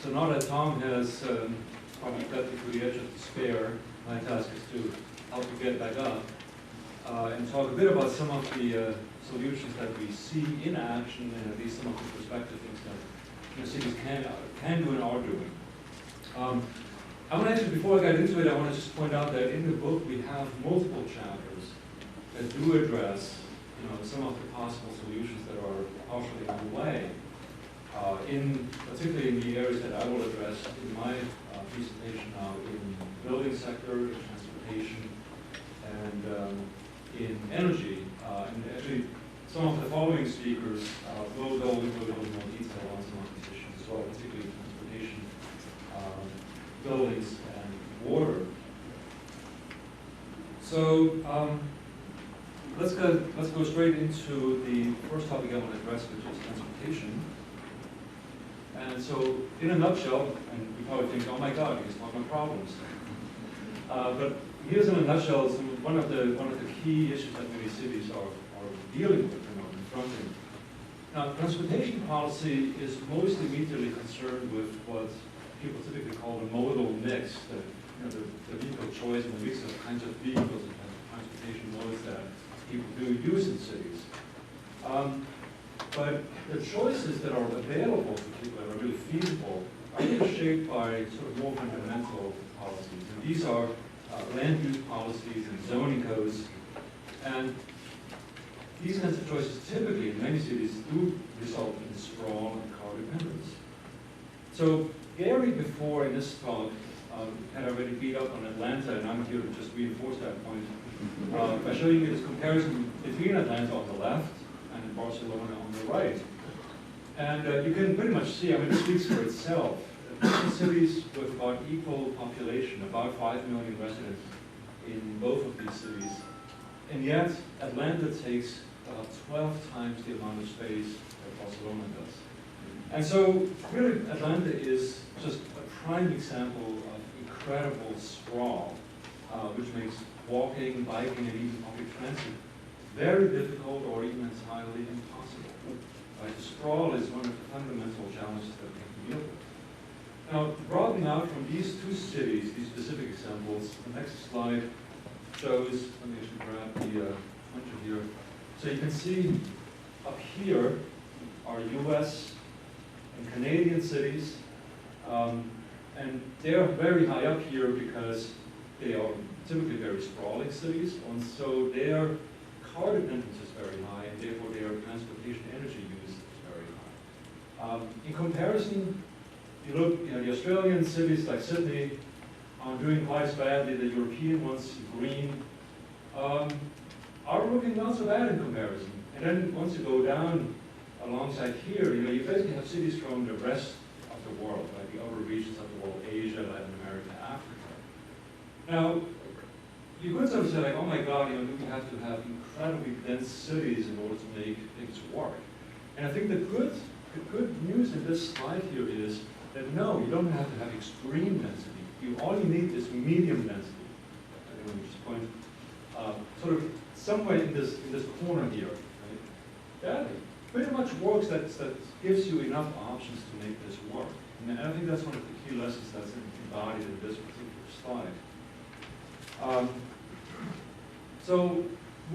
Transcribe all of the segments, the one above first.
So now that Tom has probably got to the edge of despair, my task is to help you get back up and talk a bit about some of the solutions that we see in action, and at least some of the prospective things that cities can do and are doing. I want to actually, before I get into it, I want to just point out that in the book we have multiple chapters that do address some of the possible solutions that are partially underway, particularly in the areas that I will address in my presentation now, in the building sector, in transportation, and in energy. And actually, some of the following speakers will go into a little more detail on some of these issues as well, particularly transportation, buildings, and water. So let's go straight into the first topic I want to address, which is transportation. And so, in a nutshell, and you probably think, oh my God, he's talking about problems. But here's in a nutshell one of the key issues that many cities are dealing with and are confronting. Now, transportation policy is most immediately concerned with what people typically call the modal mix, the vehicle choice and the mix of kinds of vehicles and transportation modes that people do use in cities. But the choices that are available to people that are really feasible are really shaped by sort of more fundamental policies. And these are land use policies and zoning codes. And these kinds of choices typically in many cities do result in sprawl and car dependence. So Gary, before in this talk, had already beat up on Atlanta, and I'm here to just reinforce that point by showing you this comparison between Atlanta on the left and Barcelona on the right. And you can pretty much see, I mean, it speaks for itself. Cities with about equal population, about 5 million residents in both of these cities, and yet Atlanta takes about 12 times the amount of space that Barcelona does. And so, really, Atlanta is just a prime example of incredible sprawl, which makes walking, biking, and even public transit very difficult or even entirely impossible. Right? The sprawl is one of the fundamental challenges that we have to deal with. Now, broadening out from these two cities, these specific examples, the next slide shows, let me actually grab the pointer here. So you can see up here are US and Canadian cities, and they're very high up here because they are typically very sprawling cities, and so their car dependence is very high, and therefore their transportation energy use is very high. In comparison, you look, the Australian cities like Sydney are doing quite as badly. The European ones, green, are looking not so bad in comparison. And then once you go down alongside here, you basically have cities from the rest of the world, like the other regions of the world, Asia, Latin America, Africa. Now, you could sort of say, like, oh my God, do we have to have incredibly dense cities in order to make things work? And I think the good news in this slide here is that no, you don't have to have extreme density. All you need is medium density. Let me just point sort of somewhere in this corner here. Right? That pretty much works. That gives you enough options to make this work. And I think that's one of the key lessons that's embodied in this particular slide. So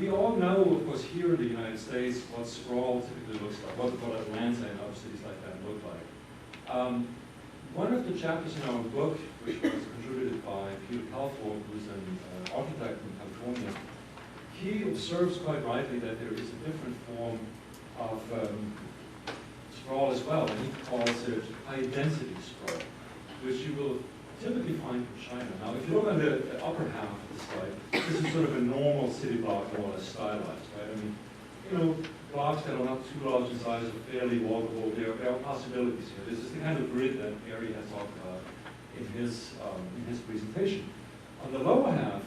we all know, of course, here in the United States, what sprawl typically looks like, what Atlanta and other cities like that look like. One of the chapters in our book, which was contributed by Peter Calford, who's an architect from California, he observes quite rightly that there is a different form of sprawl as well, and he calls it high-density sprawl, which you will typically find in China. Now, if you look on the upper half of the slide, this is sort of a normal city block, more or less stylized, right? I mean, blocks that are not too large in size are fairly walkable. There are possibilities here. This is the kind of grid that Gary has talked about in his presentation. On the lower half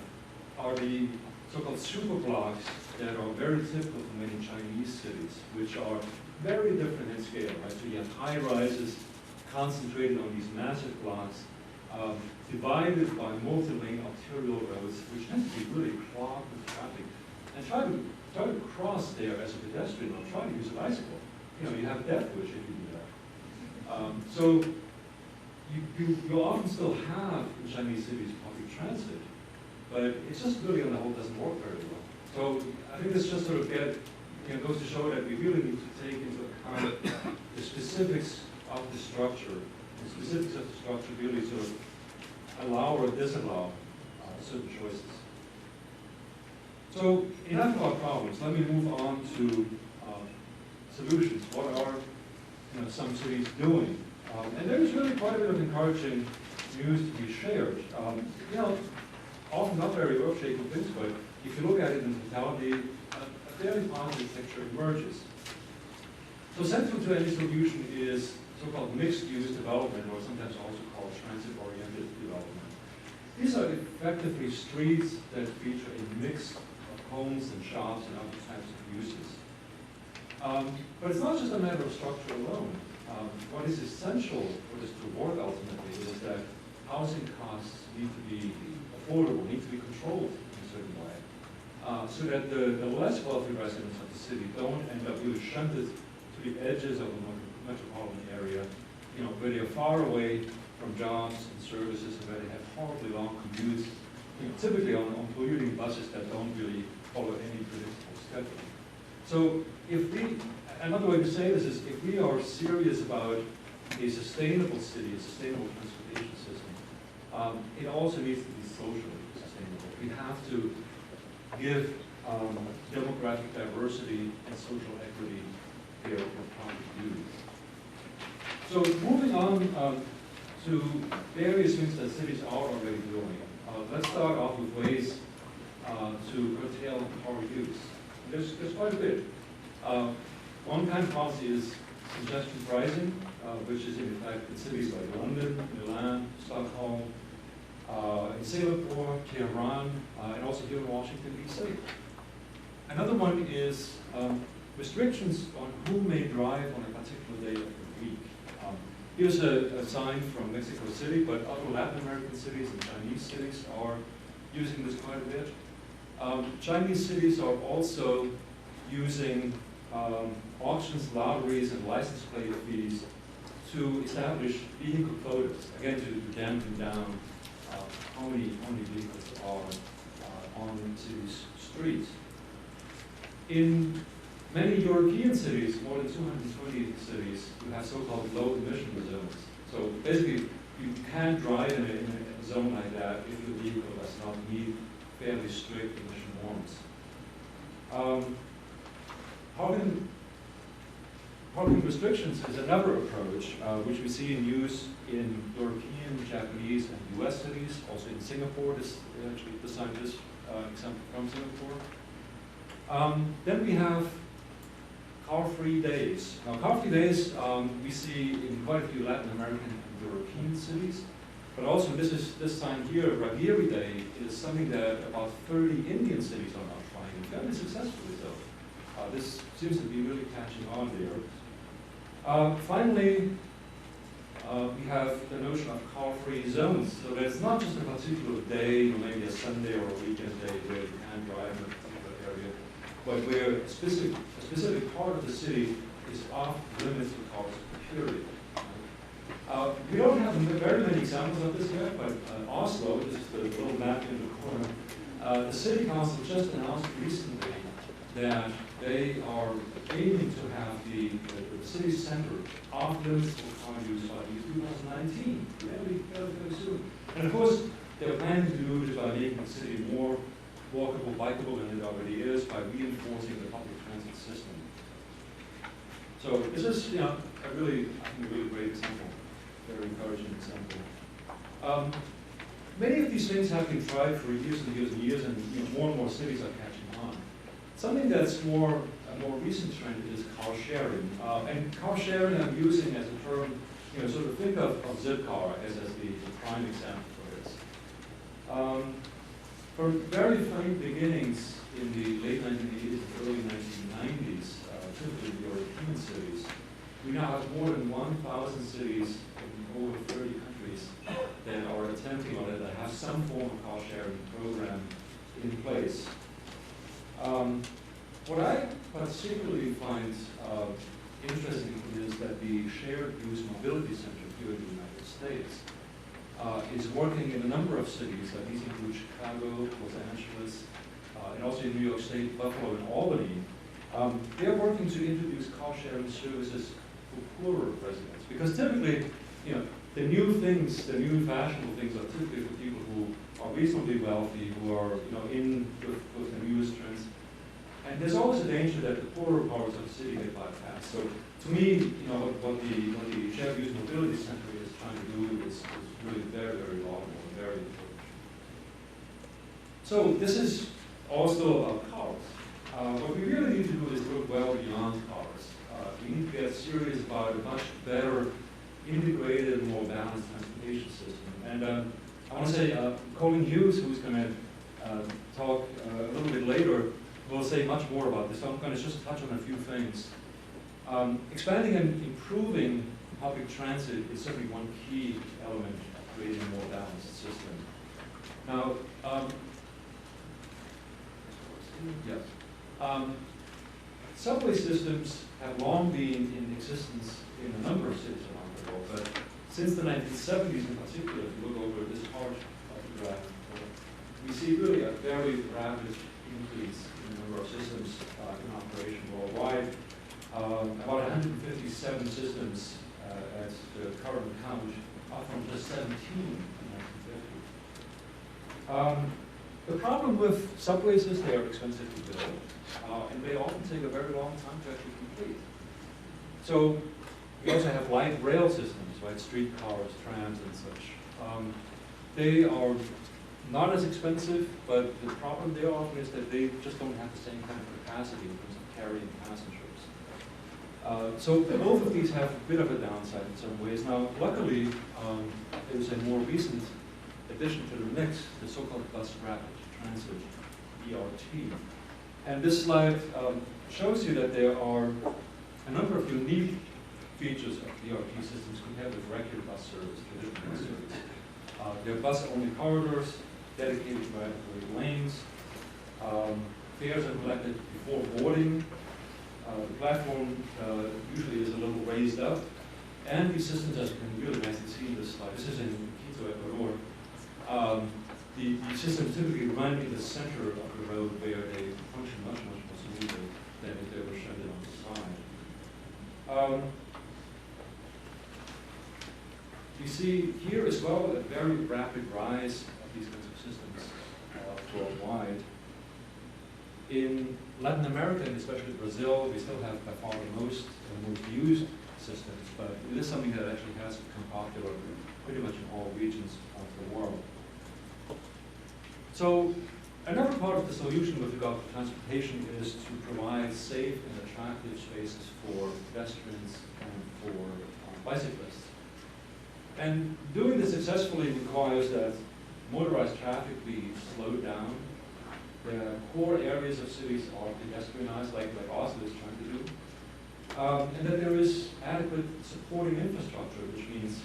are the so-called super blocks that are very typical for many Chinese cities, which are very different in scale, right? So you have high rises concentrated on these massive blocks, divided by multi-lane arterial roads, which tend to be really clogged with traffic. And try to cross there as a pedestrian or try to use a bicycle. You have death wish if you do that. So you often still have in Chinese cities public transit, but it just really on the whole doesn't work very well. So I think this just sort of goes to show that we really need to take into account the specifics of the structure. The specifics of the structure really sort of allow or disallow certain choices. So enough about problems. Let me move on to solutions. What are some cities doing? And there's really quite a bit of encouraging news to be shared. Often not very earth-shaking things, but if you look at it in totality, a fairly positive picture emerges. So central to any solution is so-called mixed-use development, or sometimes also called transit-oriented development. These are effectively streets that feature a mix of homes and shops and other types of uses. But it's not just a matter of structure alone. What is essential for this to work ultimately is that housing costs need to be affordable, need to be controlled in a certain way, so that the less wealthy residents of the city don't end up really shunted to the edges of the metropolitan area, where they are far away from jobs and services, and where they have horribly long commutes, typically on polluting buses that don't really follow any predictable schedule. So another way to say this is, if we are serious about a sustainable city, a sustainable transportation system, it also needs to be socially sustainable. We have to give demographic diversity and social equity their proper due. So moving on to various things that cities are already doing. Let's start off with ways to curtail power use. There's quite a bit. One kind of policy is congestion pricing, which is in effect in cities like London, Milan, Stockholm, in Singapore, Tehran, and also here in Washington, D.C. Another one is restrictions on who may drive on a particular day of the week. Here's a sign from Mexico City, but other Latin American cities and Chinese cities are using this quite a bit. Chinese cities are also using auctions, lotteries, and license plate fees to establish vehicle quotas, again to dampen down how many vehicles are on cities' streets. In many European cities, more than 220 cities, you have so-called low emission zones. So basically, you can't drive in a zone like that if your vehicle does not meet fairly strict emission norms. Parking restrictions is another approach, which we see in use in European, Japanese, and US cities. Also in Singapore, this sign is example from Singapore. Then we have car-free days. Now, car-free days we see in quite a few Latin American and European cities, but also this sign here, Ragiri Day, is something that about 30 Indian cities are now trying, and fairly successfully so. This seems to be really catching on there. Finally, we have the notion of car-free zones. So that it's not just a particular day, maybe a Sunday or a weekend day where you can drive in a particular area, but where a specific part of the city is off limits because of security. We don't have very many examples of this yet, but Oslo, this is the little map in the corner, the city council just announced recently that they are aiming to have the city center off limits for car use by 2019, fairly soon. And of course, they're planning to do this by making the city more walkable, bikeable than it already is, by reinforcing the public transit system. So this is, a really great example, very encouraging example. Many of these things have been tried for years and years and years, and more and more cities are catching on. Something that's a more recent trend is car sharing. And car sharing I'm using as a term, sort of think of Zipcar as the prime example for this. From very faint beginnings in the late 1980s and early 1990s, typically in European cities, we now have more than 1,000 cities in over 30 countries that are attempting or that have some form of car sharing program in place. What I particularly find interesting is that the shared use mobility center here in the United States, is working in a number of cities. These include Chicago, Los Angeles, and also in New York State, Buffalo, and Albany. They're working to introduce car-sharing services for poorer residents, because typically, you know, the new things, the new fashionable things, are typically for people who are reasonably wealthy, who are, you know, in with the newest trends. And there's always a danger that the poorer parts of the city get bypassed. So, to me, you know, what the Shared Use Mobility Center is trying to do is really very, very laudable and very important. So, this is also about cars. What we really need to do is look well beyond cars. We need to get serious about a much better integrated, more balanced transportation system. And I want to say, Colin Hughes, who's going to talk a little bit later, will say much more about this. So I'm going to just touch on a few things. Expanding and improving public transit is certainly one key element of creating a more balanced system. Now, subway systems have long been in existence in a number of cities around the world, but since the 1970s in particular, if you look over this part of the graph, we see really a very rapid increase in the number of systems in operation worldwide. About 157 systems at the current count, up from just 17 in 1950. The problem with subways is they are expensive to build, and they often take a very long time to actually complete. So we also have light rail systems, right? Streetcars, trams, and such. They are not as expensive, but the problem there often is that they just don't have the same kind of capacity in terms of carrying passengers. So both of these have a bit of a downside in some ways. Now, luckily, there's a more recent addition to the mix, the so-called bus rapid transit, BRT. And this slide shows you that there are a number of unique features of BRT systems compared with regular bus service, traditional bus service. There are bus-only corridors, dedicated right-of-way lanes. Fares are collected before boarding. The platform usually is a little raised up. And these systems, as you can really nicely see in this slide, this is in Quito, Ecuador. The systems typically run in the center of the road where they function much, much more smoothly than if they were shunted on the side. You see here as well a very rapid rise of these kinds of systems worldwide. In Latin America, and especially Brazil, we still have by far the most used systems, but it is something that actually has become popular pretty much in all regions of the world. So another part of the solution with regard to transportation is to provide safe and attractive spaces for pedestrians and for bicyclists. And doing this successfully requires that motorized traffic be slowed down. The core areas of cities are pedestrianized, like Oslo is trying to do. And that there is adequate supporting infrastructure, which means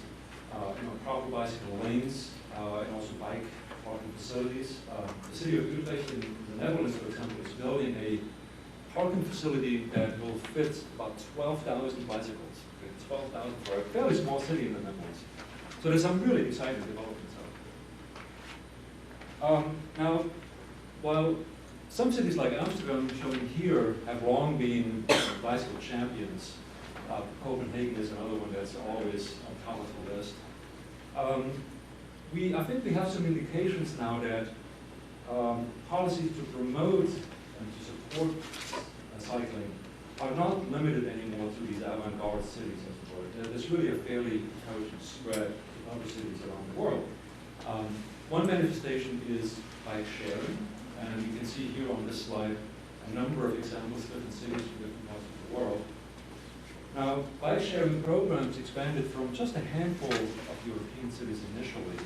proper bicycle lanes and also bike parking facilities. The city of Utrecht in the Netherlands, for example, is building a parking facility that will fit about 12,000 bicycles. Okay, 12,000 for a fairly small city in the Netherlands. So there's some really exciting developments out there. Now, while some cities like Amsterdam, shown here, have long been bicycle champions, Copenhagen is another one that's always on top of the list. I think we have some indications now that policies to promote and to support cycling are not limited anymore to these avant-garde cities, as it were. There's really a fairly intelligent spread to other cities around the world. One manifestation is bike sharing, and you can see here on this slide a number of examples of different cities from different parts of the world. Now, bike sharing programs expanded from just a handful of European cities initially.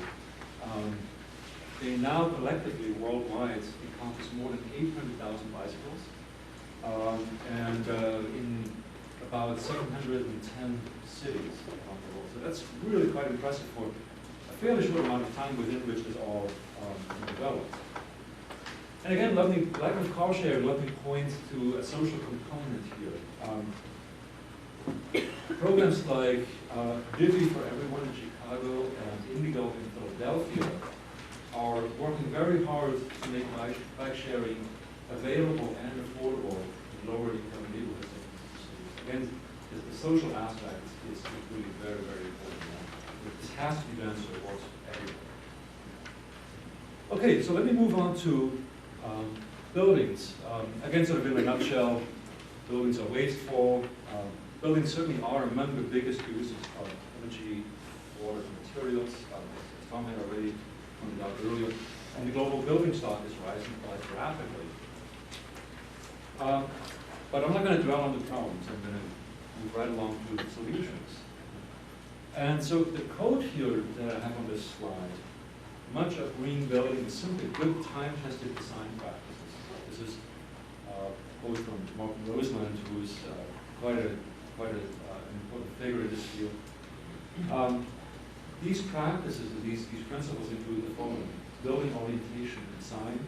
They now collectively worldwide encompass more than 800,000 bicycles, and in about 710 cities around the world. So that's really quite impressive for a fairly short amount of time within which this all developed. And again, like with car sharing, let me point to a social component here. Programs like Divvy for Everyone in Chicago to make bike sharing available and affordable in lower income neighborhoods. Again, the social aspect is really very, very important now. This has to be done so it works for everyone. Okay, so let me move on to buildings. Again, sort of in a nutshell, buildings are wasteful. Buildings certainly are among the biggest users of energy, water, and materials, as Tom had already pointed out earlier. And the global building stock is rising quite rapidly. But I'm not going to dwell on the problems. I'm going to move right along to the solutions. And so the code here that I have on this slide, much of green building is simply good time-tested design practices. This is quote from Martin Roseland, who's quite an important figure in this field. These practices, these principles include the following: building orientation and design,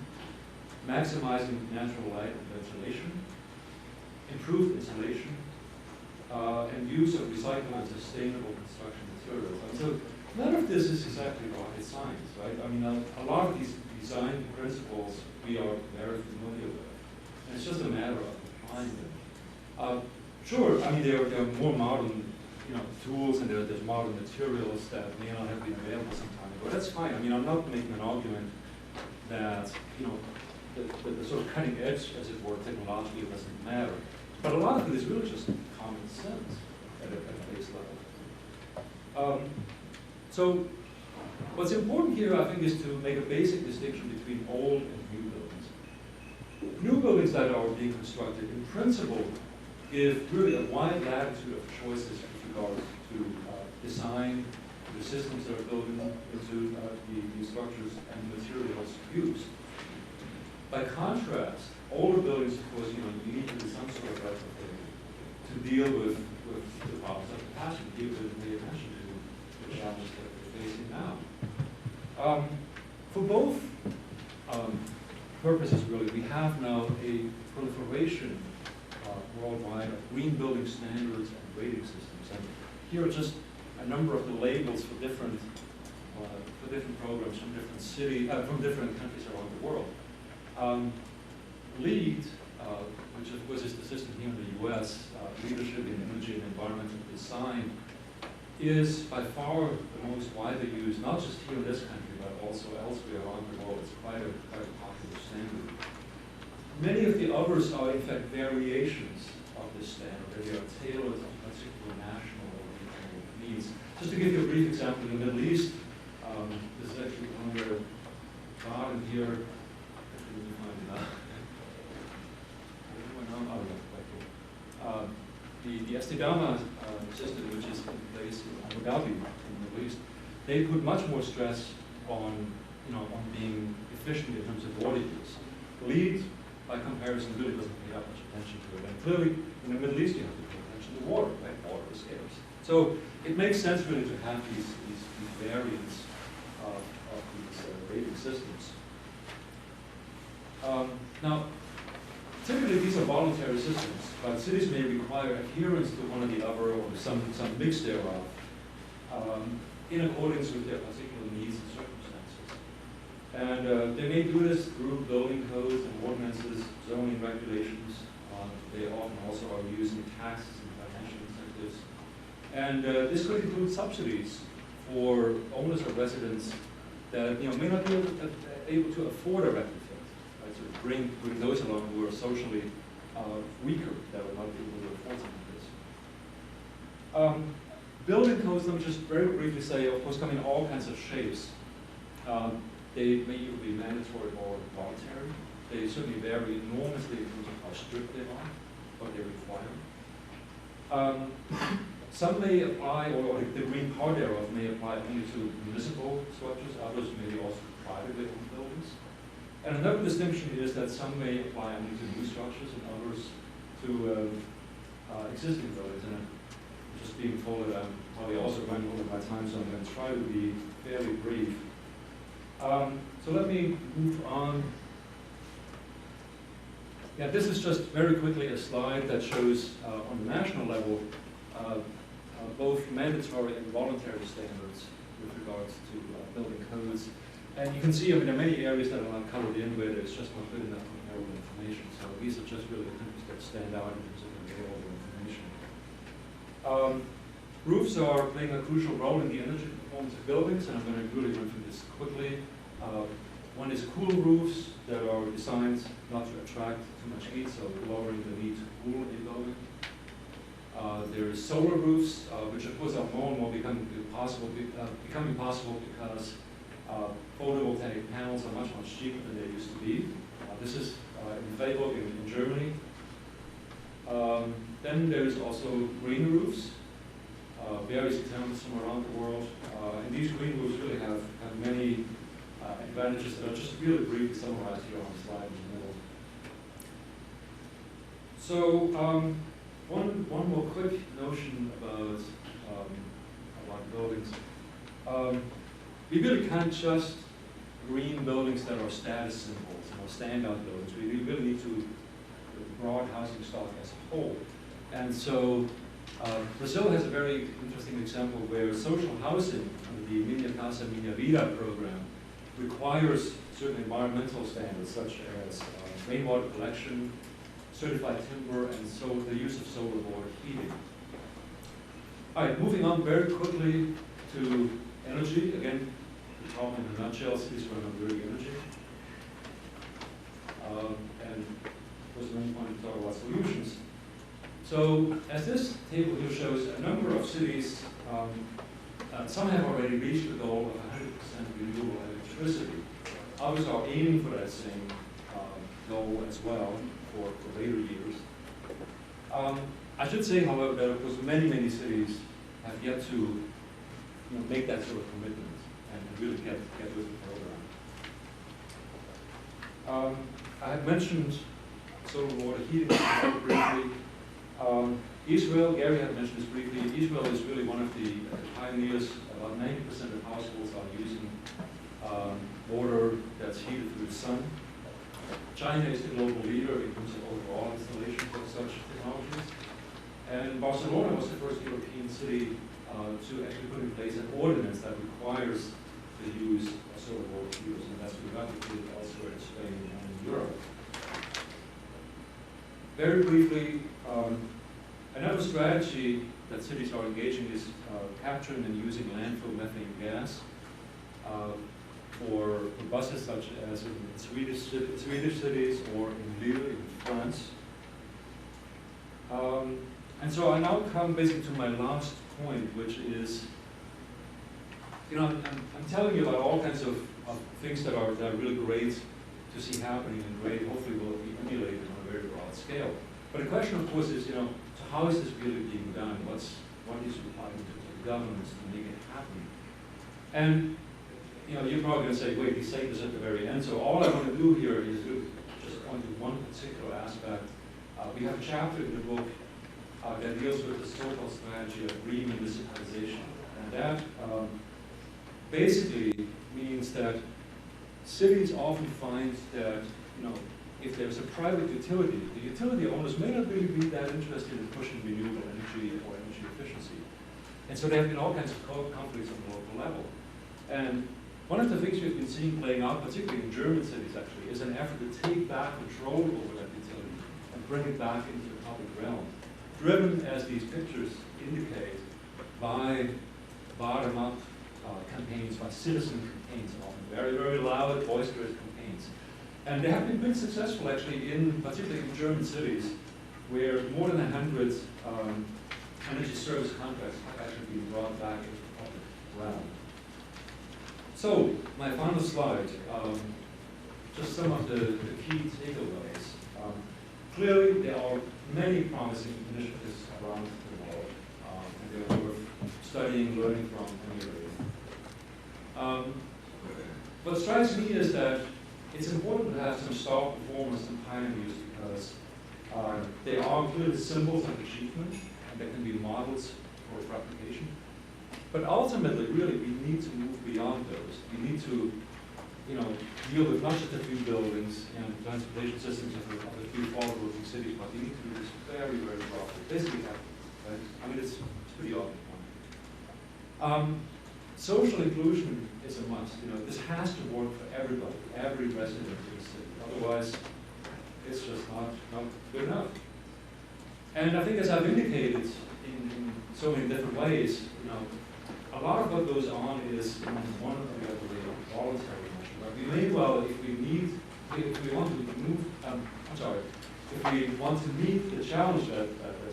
maximizing natural light and ventilation, improved insulation, and use of recyclable and sustainable construction materials. And so none of this is exactly rocket science, right? I mean, a lot of these design principles we are very familiar with. And it's just a matter of applying them. Sure, I mean, there are more modern tools and there's modern materials that may not have been available some time ago. That's fine. I mean, I'm not making an argument that, the sort of cutting edge, as it were, technologically doesn't matter. But a lot of it is really just common sense at a base level. So what's important here, I think, is to make a basic distinction between old and new buildings. New buildings that are being constructed, in principle, give really a wide latitude of choices with regard to design, the systems that are built into the structures and materials used. By contrast, older buildings, of course, you need to do some sort of retrofitting to deal with the problems of capacity, give it pay attention to the challenges that we're facing now. For both purposes, really, we have now a proliferation worldwide of green building standards and rating systems. And here are just a number of the labels for different programs from different cities, from different countries around the world. LEED, which of course is the system here in the US, Leadership in Energy and Environmental Design, is by far the most widely used, not just here in this country, but also elsewhere around the world. It's quite a popular standard. Many of the others are, in fact, variations of this standard. They are tailored to particular national or regional needs. Just to give you a brief example, in the Middle East, this is actually on your garden here. The Estidama system, which is in place in Ahmedabad in the Middle East, they put much more stress on, on being efficient in terms of water use. LEED, by comparison, really doesn't pay that much attention to it. And clearly, in the Middle East, you have to pay attention to water, right? Water is scarce. So it makes sense really to have these variants of these rating systems. Now, typically these are voluntary systems, but cities may require adherence to one or the other or some mix thereof in accordance with their particular needs and circumstances. And they may do this through building codes and ordinances, zoning regulations. They often also are using taxes and financial incentives. And this could include subsidies for owners or residents that may not be able to afford a retrofit. Right? So bring those along who are socially weaker, that are not able to afford something like this. Building codes, let me just very briefly say, of course, come in all kinds of shapes. They may either be mandatory or voluntary. They certainly vary enormously in terms of how strict they are, what they require. Some may apply, or the green part thereof may apply only to municipal structures, others may also to privately owned buildings. And another distinction is that some may apply only to new structures and others to existing buildings. And I'm just being told that I'm probably also running over my time, so I'm going to try to be fairly brief. So let me move on. Yeah, this is just very quickly a slide that shows on the national level both mandatory and voluntary standards with regards to building codes. And you can see, I mean, there are many areas that are not covered in where there's just not good enough comparable information. So these are just really the countries that stand out in terms of available information. Roofs are playing a crucial role in the energy performance of buildings, and I'm going to really run through this quickly. One is cool roofs that are designed not to attract too much heat, so lowering the need to cool a building. There is solar roofs, which of course are more and more becoming possible because photovoltaic panels are much cheaper than they used to be. This is in Freiburg in Germany. Then there is also green roofs, various examples from around the world. And these green roofs really have many advantages that are just really briefly summarized here on the slide in the middle. So one more quick notion about buildings. We really can't just green buildings that are status symbols or standout buildings. We really need to broad housing stock as a whole. And so Brazil has a very interesting example where social housing under the Minha Casa Minha Vida program requires certain environmental standards such as rainwater collection, certified timber, and so the use of solar water heating. All right, moving on very quickly to energy. Again, the problem in a nutshell, cities run on dirty energy. And of course, the main point to talk about solutions. So, as this table here shows, a number of cities, some have already reached the goal of 100% renewable electricity. Others are aiming for that same goal as well for later years. I should say, however, that of course many cities have yet to make that sort of commitment and really get with the program. I have mentioned solar water heating briefly. Israel, Gary had mentioned this briefly. Israel is really one of the pioneers. About 90% of households are using water that's heated through the sun. China is the global leader in terms of overall installation of such technologies. And Barcelona was the first European city to actually put in place an ordinance that requires the use of solar water heaters, and that's been replicated elsewhere in Spain and in Europe. Very briefly, another strategy that cities are engaging is capturing and using landfill methane gas for buses such as in Swedish cities or in Lille in France. And so I now come basically to my last point, which is, I'm telling you about all kinds of things that are really great to see happening and great, hopefully will be emulated on a very broad scale. But the question, of course, is, so how is this really being done? What is required in terms of governance to make it happen? And you're probably going to say, wait, he said this at the very end. So all I want to do here is just point to one particular aspect. We have a chapter in the book that deals with the so-called strategy of remunicipalization. And that basically means that cities often find that, if there's a private utility, the utility owners may not really be that interested in pushing renewable energy or energy efficiency. And so there have been all kinds of conflicts on the local level. And one of the things we've been seeing playing out, particularly in German cities actually, is an effort to take back control over that utility and bring it back into the public realm, driven, as these pictures indicate, by bottom-up campaigns, by citizen campaigns, often very, very loud, boisterous campaigns. And they have been pretty successful, actually, particularly in German cities, where more than 100 energy service contracts have actually been brought back into the public realm. So, my final slide, just some of the key takeaways. Clearly, there are many promising initiatives around the world, and they're worth studying, learning from, and emulating. What strikes me is that it's important to have some star performers and pioneers because they are clearly symbols of achievement, and they can be models for replication. But ultimately, really, we need to move beyond those. We need to, deal with not just a few buildings and transportation systems of a few forward-looking cities, but we need to do this very, very broadly. Basically, right? I mean, it's pretty obvious. social inclusion is a must. You know, this has to work for everybody, every resident in the city. Otherwise, it's just not good enough. And I think, as I've indicated in so many different ways, you know, a lot of what goes on is in one or the other way voluntary measure. Right? We may well, if we want to move, if we want to meet the challenge that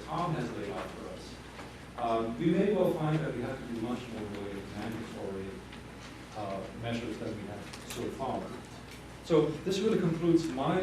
Tom has laid out for us, we may well find that we have to do much more in the way of mandatory measures than we have so far. So this really concludes my